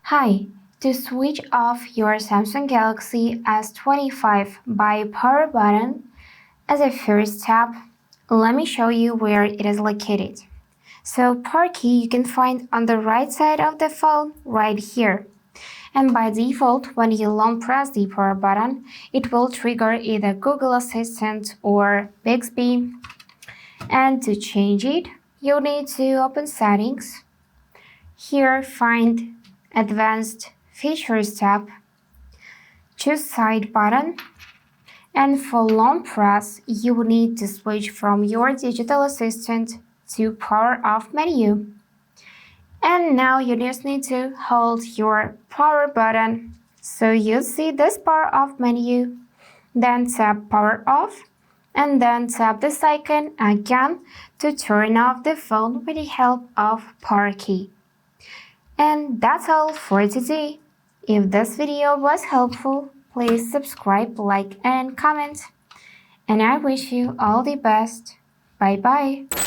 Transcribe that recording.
Hi, to switch off your Samsung Galaxy S25 by power button, as a first step, let me show you where it is located. So power key you can find on the right side of the phone right here. And by default, when you long press the power button, it will trigger either Google Assistant or Bixby. And to change it, you'll need to open Settings. Here find Advanced Features tab, choose Side button, and for long press, you will need to switch from your digital assistant to power off menu. And now you just need to hold your power button. So you see this power off menu, then tap power off, and then tap this icon again to turn off the phone with the help of power key. And that's all for today. If this video was helpful, please subscribe, like, and comment. And I wish you all the best. Bye bye.